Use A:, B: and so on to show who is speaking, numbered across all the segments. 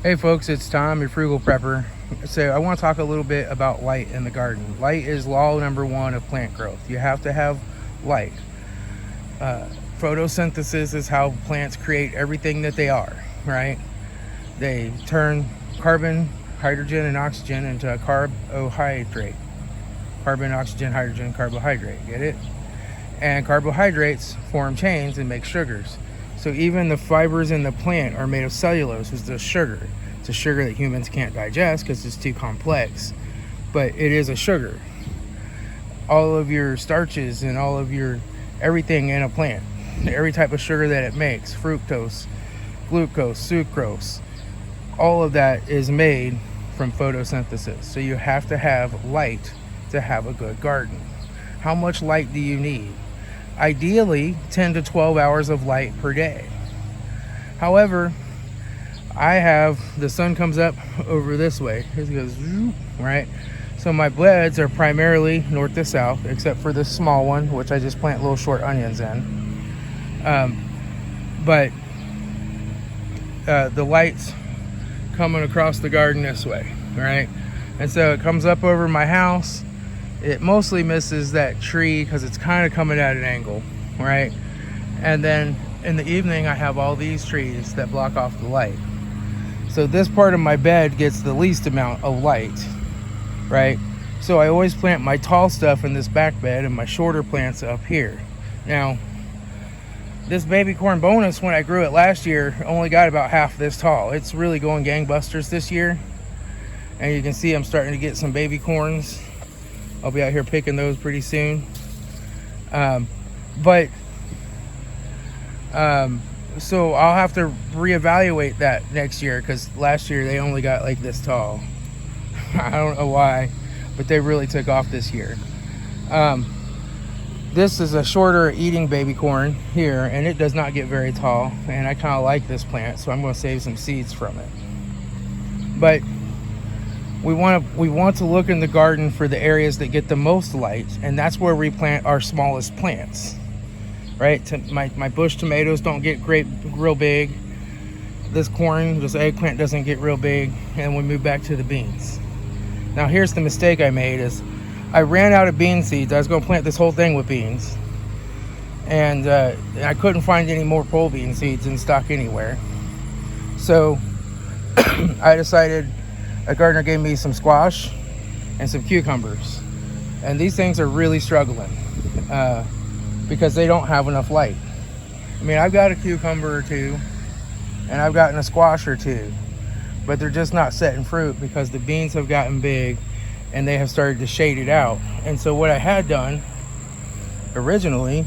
A: Hey folks, it's Tom, your frugal prepper. So I want to talk a little bit about light in the garden. Light is law number one of plant growth. You have to have light. Photosynthesis is how plants create everything that they are, right? They turn carbon, hydrogen, and oxygen into a carbohydrate. Carbon, oxygen, hydrogen, carbohydrate, get it? And carbohydrates form chains and make sugars. So even the fibers in the plant are made of cellulose, which is a sugar. It's a sugar that humans can't digest because it's too complex, but it is a sugar. All of your starches and all of your everything in a plant, every type of sugar that it makes, fructose, glucose, sucrose, all of that is made from photosynthesis. So you have to have light to have a good garden. How much light do you need? Ideally 10 to 12 hours of light per day. However, the sun comes up over this way. It goes right. So my beds are primarily north to south, except for this small one, which I just plant little short onions in. But the light's coming across the garden this way, right? And so it comes up over my house. It mostly misses that tree because it's kind of coming at an angle, right? And then in the evening, I have all these trees that block off the light. So this part of my bed gets the least amount of light, right? So I always plant my tall stuff in this back bed and my shorter plants up here. Now, this baby corn bonus, when I grew it last year, only got about half this tall. It's really going gangbusters this year. And you can see I'm starting to get some baby corns. I'll be out here picking those pretty soon. So I'll have to reevaluate that next year because last year they only got like this tall. I don't know why, but they really took off this year. This is a shorter eating baby corn here, and it does not get very tall, and I kind of like this plant, so I'm going to save some seeds from it. But we want to look in the garden for the areas that get the most light, and that's where we plant our smallest plants, right? My bush tomatoes don't get real big. This eggplant doesn't get real big, and we move back to the beans. Now here's the mistake I made is I ran out of bean seeds. I was going to plant this whole thing with beans, and I couldn't find any more pole bean seeds in stock anywhere. So I decided a gardener gave me some squash and some cucumbers, and these things are really struggling because they don't have enough light. I mean, I've got a cucumber or two and I've gotten a squash or two, but they're just not setting fruit because the beans have gotten big and they have started to shade it out. And so what I had done originally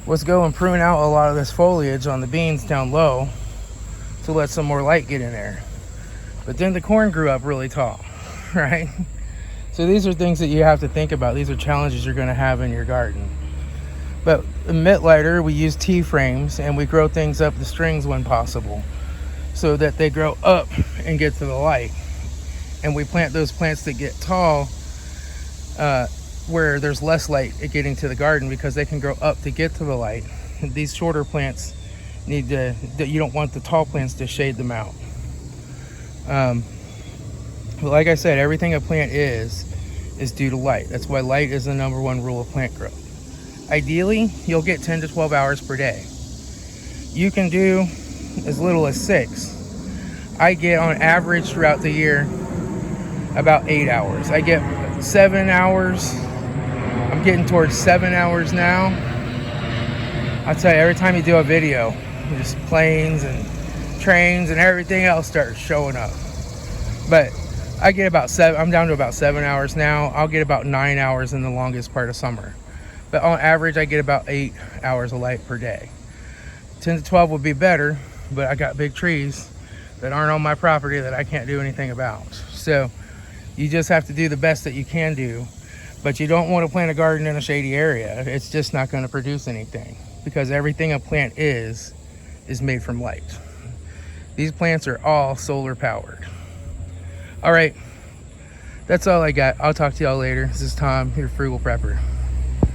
A: was go and prune out a lot of this foliage on the beans down low to let some more light get in there. But then the corn grew up really tall, right? So these are things that you have to think about. These are challenges you're going to have in your garden. But in Mittleider, we use T-frames, and we grow things up the strings when possible so that they grow up and get to the light. And we plant those plants that get tall where there's less light getting to the garden because they can grow up to get to the light. These shorter plants you don't want the tall plants to shade them out. But like I said, everything a plant is due to light. That's why light is the number one rule of plant growth. Ideally, you'll get 10 to 12 hours per day. You can do as little as 6. I get on average throughout the year about 8 hours. I get 7 hours. I'm getting towards 7 hours now. I'll tell you, every time you do a video, just planes and trains and everything else starts showing up. But I get about 7. I'm down to about 7 hours now. I'll get about 9 hours in the longest part of summer. But on average, I get about 8 hours of light per day. 10 to 12 would be better, but I got big trees that aren't on my property that I can't do anything about. So you just have to do the best that you can do, but you don't want to plant a garden in a shady area. It's just not going to produce anything because everything a plant is made from light. These plants are all solar powered. All right, that's all I got. I'll talk to y'all later. This is Tom, your frugal prepper.